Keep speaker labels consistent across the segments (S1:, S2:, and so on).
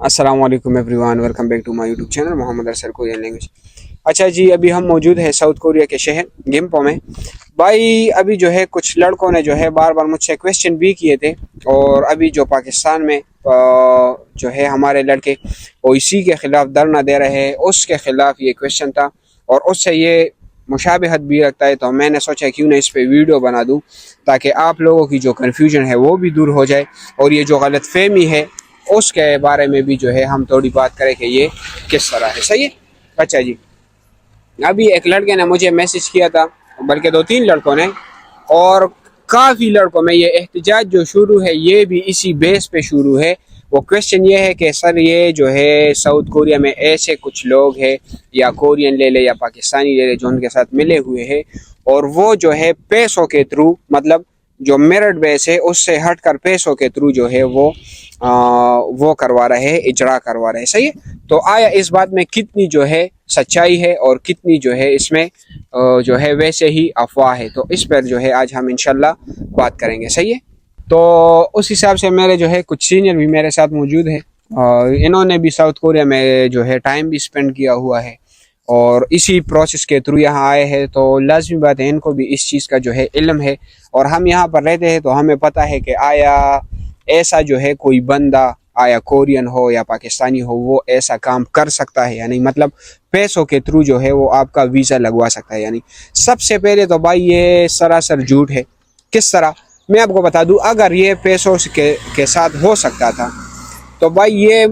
S1: अस्सलाम वालेकुम everyone, welcome back to my YouTube channel Mohammad अरसर कोरियन लैंग्वेज। अच्छा जी, अभी हम मौजूद हैं साउथ कोरिया के शहर गिम्पो में। भाई अभी जो है कुछ लड़कों ने जो है बार बार मुझसे क्वेश्चन भी किए थे, और अभी जो पाकिस्तान में जो है हमारे लड़के ओईसी के ख़िलाफ़ धरना दे रहे हैं, उसके ख़िलाफ़ ये क्वेश्चन था और उससे ये मुशाबहत भी रखता है। तो मैंने सोचा क्यों ना इस पे वीडियो बना दूँ ताकि आप लोगों की जो कन्फ्यूजन है वो भी दूर हो जाए, और ये जो गलत फहमी है उसके बारे में भी जो है हम थोड़ी बात करें कि ये किस तरह है। सही है। अच्छा जी, अभी एक लड़के ने मुझे मैसेज किया था, बल्कि 2-3 लड़कों ने, और काफ़ी लड़कों में ये एहतजाज जो शुरू है ये भी इसी बेस पे शुरू है। वो क्वेश्चन ये है कि सर ये जो है साउथ कोरिया में ऐसे कुछ लोग हैं, या कोरियन ले ले या पाकिस्तानी ले ले, जो उनके साथ मिले हुए हैं, और वो जो है पैसों के थ्रू, मतलब जो मेरिट बेस है उससे हट कर पैसों के थ्रू जो है वो करवा रहे हैं, इजरा करवा रहे हैं। सही है। तो आया इस बात में कितनी जो है सच्चाई है और कितनी जो है इसमें जो है वैसे ही अफवाह है, तो इस पर जो है आज हम इंशाल्लाह बात करेंगे। सही है। तो उस हिसाब से मेरे जो है कुछ सीनियर भी मेरे साथ मौजूद है, इन्होंने भी साउथ कोरिया में जो है टाइम भी स्पेंड किया हुआ है और इसी प्रोसेस के थ्रू यहाँ आए हैं, तो लाजमी बात है इनको भी इस चीज़ का जो है इल्म है। और हम यहाँ पर रहते हैं तो हमें पता है कि आया ऐसा जो है कोई बंदा, आया कोरियन हो या पाकिस्तानी हो, वो ऐसा काम कर सकता है या नहीं, मतलब पैसों के थ्रू जो है वो आपका वीज़ा लगवा सकता है या नहीं। सबसे पहले तो भाई ये सरासर झूठ है। किस तरह, मैं आपको बता दूं, अगर ये पैसों के साथ हो सकता था तो भाई ये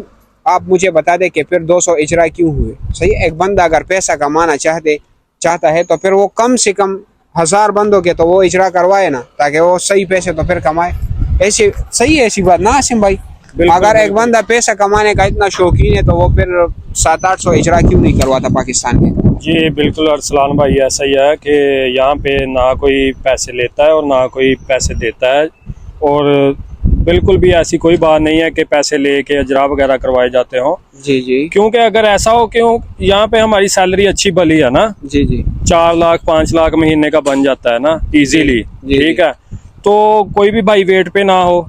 S1: आप मुझे बता दें कि फिर 200 इजरा क्यों हुए। सही। एक बंदा अगर पैसा कमाना चाहता है तो फिर वो कम से कम 1000 बंदों के तो वो इजरा करवाए ना, ताकि वो सही पैसे तो फिर कमाए। ऐसी सही है, ऐसी बात ना आसिम भाई। अगर एक बंदा पैसा कमाने का इतना शौकीन है तो वो फिर 700-800 इजरा क्यों नहीं करवाता पाकिस्तान में।
S2: जी बिल्कुल अरसलान भाई, ऐसा ही है कि यहाँ पे ना कोई पैसे लेता है और ना कोई पैसे देता है, और बिल्कुल भी ऐसी कोई बात नहीं है कि पैसे लेके इजरा वगैरह करवाए जाते हों।
S1: जी जी।
S2: क्योंकि अगर ऐसा हो, क्यों यहाँ पे हमारी सैलरी अच्छी भली है ना।
S1: जी जी।
S2: 4 लाख 5 लाख महीने का बन जाता है ना इजीली। ठीक है, तो कोई भी भाई वेट पे ना हो,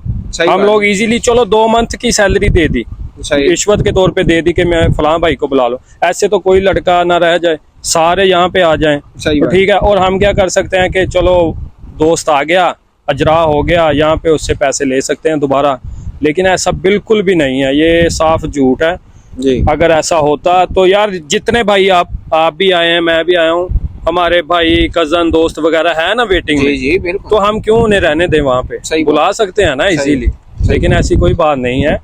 S2: हम लोग इजीली चलो 2 मंथ की सैलरी दे दी, रिश्वत के तौर पे दे दी कि मैं फलां भाई को बुला लो। ऐसे तो कोई लड़का ना रह जाए, सारे यहाँ पे आ जाएं। तो ठीक है, और हम क्या कर सकते हैं कि चलो दोस्त आ गया, अजरा हो गया, यहाँ पे उससे पैसे ले सकते हैं दोबारा। लेकिन ऐसा बिल्कुल भी नहीं है, ये साफ झूठ है जी। अगर ऐसा होता तो यार जितने भाई आप भी आए हैं, मैं भी आया हूँ, हमारे भाई कजन दोस्त वगैरह है ना वेटिंग में, जी बिल्कुल, तो हम क्यों उन्हें रहने दें वहाँ पे, बुला सकते हैं ना इजीली। लेकिन ऐसी कोई बात नहीं है,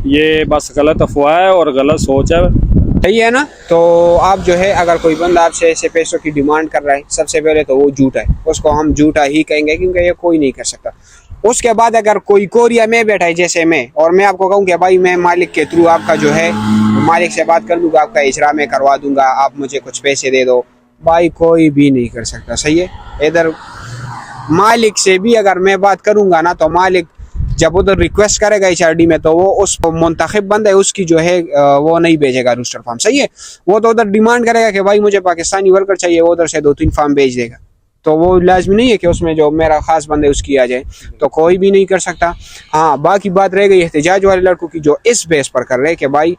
S2: ये बस गलत अफवाह है और गलत सोच है।
S1: सही है ना। तो आप जो है अगर कोई बंदा आपसे ऐसे पैसों की डिमांड कर रहा है, सबसे पहले तो वो झूठा है, उसको हम झूठा ही कहेंगे क्योंकि ये कोई नहीं कर सकता। उसके बाद अगर कोई कोरिया में बैठा है जैसे मैं, और मैं आपको कहूँ कि भाई मैं मालिक के थ्रू आपका जो है मालिक से बात कर लूँगा, आपका इजरा में करवा दूंगा, आप मुझे कुछ पैसे दे दो, भाई कोई भी नहीं कर सकता। सही है। इधर मालिक से भी अगर मैं बात करूंगा ना, तो मालिक जब उधर रिक्वेस्ट करेगा HRD में, तो वो उस मुंतखब बंदा है उसकी जो है वो नहीं भेजेगा रूस्टर फार्म। सही है। वो तो उधर डिमांड करेगा कि भाई मुझे पाकिस्तानी वर्कर चाहिए, वो उधर से 2-3 फार्म भेज देगा, तो वो लाजमी नहीं है कि उसमें जो मेरा खास बंदा है उसकी आ जाए, तो कोई भी नहीं कर सकता। हाँ, बाकी बात रह गई एहतजाज वाले लड़कों की जो इस बेस पर कर रहे हैं कि भाई,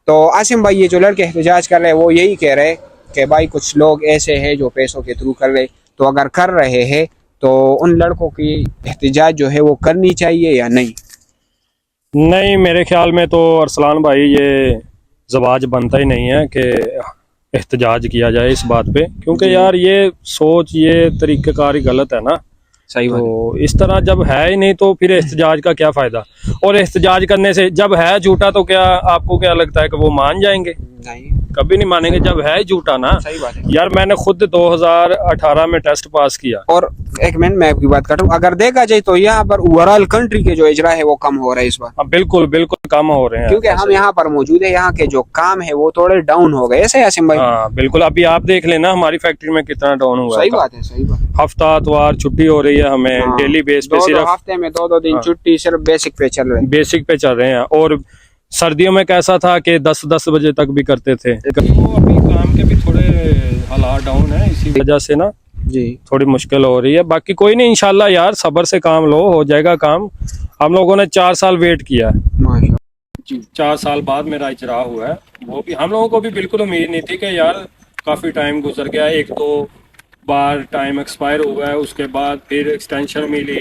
S1: तो आसिम भाई ये जो लड़के एहतजाज कर रहे हैं वो यही कह रहे हैं कि भाई कुछ लोग ऐसे हैं जो पैसों के थ्रू कर रहे, तो अगर कर रहे हैं तो उन लड़कों की एहतजाज जो है वो करनी चाहिए या नहीं।
S2: नहीं, मेरे ख्याल में तो अरसलान भाई ये जवाज बनता ही नहीं है कि एहतजाज किया जाए इस बात पे, क्योंकि यार ये सोच, ये तरीक़ेकार ही गलत है ना।
S1: सही बात।
S2: तो इस तरह जब है ही नहीं तो फिर एहतजाज का क्या फ़ायदा, और एहतजाज करने से जब है झूठा तो क्या आपको क्या लगता है कि वो मान जाएंगे? नहीं, कभी नहीं मानेंगे जब है झूठा ना।
S1: सही बात है
S2: यार, मैंने खुद 2018 में टेस्ट पास किया।
S1: और एक मिनट मैं आपकी बात कर रहा हूँ, अगर देखा जाए तो यहाँ पर ओवरऑल कंट्री के जो इजरा है वो कम हो रहा है इस बार।
S2: हाँ बिल्कुल बिल्कुल कम हो रहे हैं,
S1: क्योंकि हम यहाँ पर मौजूद है, यहाँ के जो काम है वो थोड़े डाउन हो गए। ऐसे आसिम भाई?
S2: हाँ बिल्कुल, अभी आप देख लेना हमारी फैक्ट्री में कितना डाउन हुआ।
S1: सही बात है, सही बात।
S2: हफ्ता इतवार छुट्टी हो रही है हमें, डेली बेस पे, सिर्फ
S1: हफ्ते में 2-2 दिन छुट्टी, सिर्फ बेसिक पे चल रहे हैं,
S2: बेसिक पे चल रहे हैं। और सर्दियों में कैसा था कि 10-10 बजे तक भी करते थे। तो अभी काम के भी थोड़े हालात डाउन है, इसी वजह से ना जी थोड़ी मुश्किल हो रही है। बाकी कोई नहीं, इंशाल्लाह यार सब्र से काम लो, हो जाएगा काम। हम लोगों ने 4 साल वेट किया है। 4 साल बाद मेरा इजरा हुआ है, वो भी हम लोगों को भी बिल्कुल उम्मीद नहीं थी कि यार काफ़ी टाइम गुजर गया, 1-2 बार टाइम एक्सपायर हुआ है, उसके बाद फिर एक्सटेंशन मिली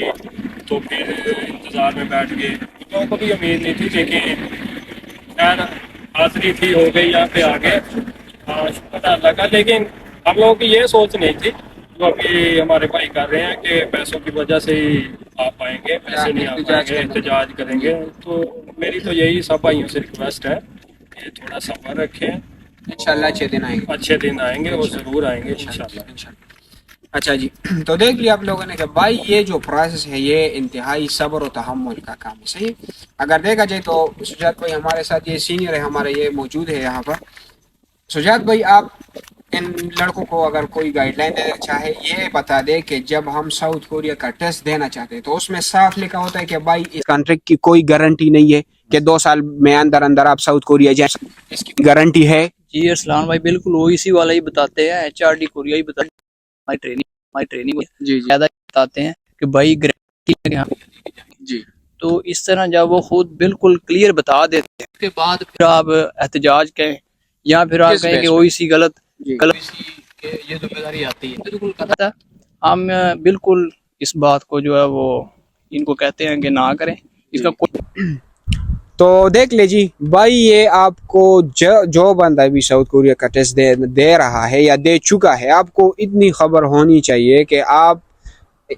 S2: तो फिर इंतज़ार में बैठ गए। हम लोगों को भी उम्मीद नहीं थी, लेकिन खैर हाज़िरी थी, हो गई यहाँ पे आगे, शुक्र अल्लाह का। लेकिन हम लोगों की ये सोच नहीं थी जो अभी हमारे भाई कर रहे हैं कि पैसों की वजह से ही आ पाएंगे, पैसे नहीं आ पाएंगे, एहतजाज करेंगे। तो मेरी तो यही सब भाइयों से रिक्वेस्ट है कि थोड़ा सब्र रखें,
S1: इंशाल्लाह अच्छे दिन आएंगे,
S2: अच्छे दिन आएंगे और ज़रूर आएंगे इंशाल्लाह।
S1: अच्छा जी, तो देख लिया आप लोगों ने कि भाई ये जो प्रोसेस है ये इंतहाई सब्र और तहम्मुल का काम है, सही। अगर देखा जाए तो सुजात भाई हमारे साथ ये सीनियर है हमारे, ये मौजूद है यहाँ पर। सुजात भाई, आप इन लड़कों को अगर कोई गाइडलाइन देना चाहे, ये बता दे कि जब हम साउथ कोरिया का टेस्ट देना चाहते हैं तो उसमें साफ लिखा होता है कि भाई इस कॉन्ट्रैक्ट की कोई गारंटी नहीं है कि 2 साल में अंदर अंदर आप साउथ कोरिया जाए, इसकी गारंटी है?
S3: जी अरसलान भाई, बिल्कुल ओईसी वाला ही बताते हैं, एचआरडी कोरिया ही बताते हैं, हमारी ट्रेनिंग
S1: जी
S3: ज्यादा बताते हैं कि भाई गारंटी है यहाँ
S1: जी।
S3: तो इस तरह जब वो खुद बिल्कुल क्लियर बता देते हैं, उसके बाद फिर आप एहतजाज कहें या फिर आप कहें कि ओईसी गलत ये जिम्मेदारी आती है, बिल्कुल गलत है। हम बिल्कुल इस बात को जो है वो इनको कहते हैं कि ना करें, इसका कोई।
S1: तो देख ले जी भाई, ये आपको जो बंदा भी साउथ कोरिया का टेस्ट दे रहा है या दे चुका है, आपको इतनी खबर होनी चाहिए कि आप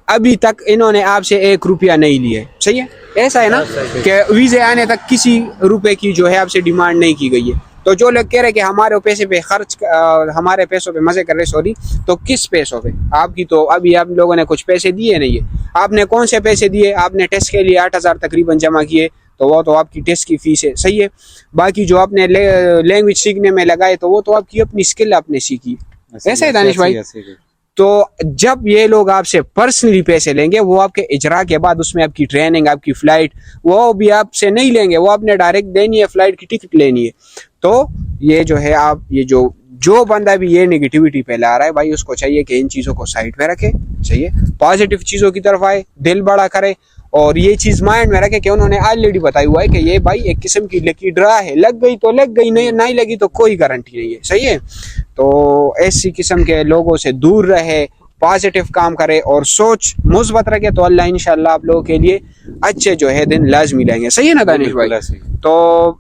S1: अभी तक इन्होंने आपसे 1 रुपया नहीं लिए, सही है? ऐसा है ना कि वीज़े आने तक किसी रुपए की जो है आपसे डिमांड नहीं की गई है। तो जो लोग कह रहे हैं कि हमारे पैसे पे खर्च, हमारे पैसों पे मजे कर रहे, सॉरी, तो किस पैसों पे? आपकी तो अभी आप लोगों ने कुछ पैसे दिए नहीं है। आपने कौन से पैसे दिए? आपने टेस्ट के लिए 8,000 तकरीबन जमा किए, तो वो तो आपकी टेस्ट की फीस है, सही है। बाकी जो आपने लैंग्वेज सीखने में लगाए तो वो तो आपकी अपनी स्किल आपने सीखी, ऐसा है दानिश भाई? तो जब ये लोग आपसे पर्सनली पैसे लेंगे, वो आपके इजरा के बाद उसमें आपकी ट्रेनिंग, आपकी फ्लाइट, वो भी आपसे नहीं लेंगे, वो आपने डायरेक्ट देनी है, फ्लाइट की टिकट लेनी है। तो ये जो है, आप ये जो बंदा भी ये नेगेटिविटी फैला रहा है भाई, उसको चाहिए कि इन चीज़ों को साइड पे रखे, सही है, पॉजिटिव चीज़ों की तरफ आए, दिल बड़ा करे और ये चीज़ माइंड में रखे कि उन्होंने ऑलरेडी बताया हुआ है कि ये भाई एक किस्म की लकी ड्रा है, लग गई तो लग गई, नहीं लगी तो कोई गारंटी नहीं है, सही है। तो ऐसी किस्म के लोगों से दूर रहे, पॉजिटिव काम करे और सोच मुस्बत रखे, तो अल्लाह इंशाल्लाह आप लोगों के लिए अच्छे जो है दिन लाजमी लाएंगे, सही है ना दानिश भाई? तो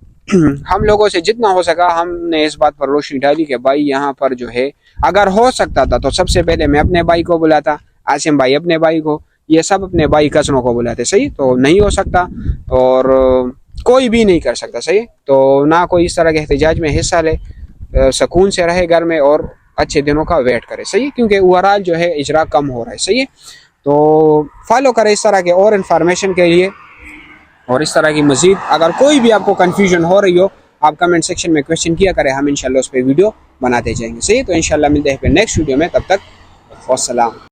S1: हम लोगों से जितना हो सका हमने इस बात पर रोशनी डाली कि भाई यहाँ पर जो है, अगर हो सकता था तो सबसे पहले मैं अपने भाई को बुलाता, आसिम भाई अपने भाई को, ये सब अपने भाई कज़नों को बुलाते, सही। तो नहीं हो सकता और कोई भी नहीं कर सकता, सही। तो ना कोई इस तरह के एहतजाज में हिस्सा ले, सुकून से रहे घर में और अच्छे दिनों का वेट करे, सही, क्योंकि ओवरऑल जो है इजरा कम हो रहा है, सही है। तो फॉलो करें इस तरह के और इन्फॉर्मेशन के लिए, और इस तरह की मजीद अगर कोई भी आपको कन्फ्यूजन हो रही हो, आप कमेंट सेक्शन में क्वेश्चन किया करें, हम इंशाल्लाह उस पर वीडियो बनाते जाएंगे, सही। तो इंशाल्लाह मिलते हैं फिर नेक्स्ट वीडियो में, तब तक वस्सलाम।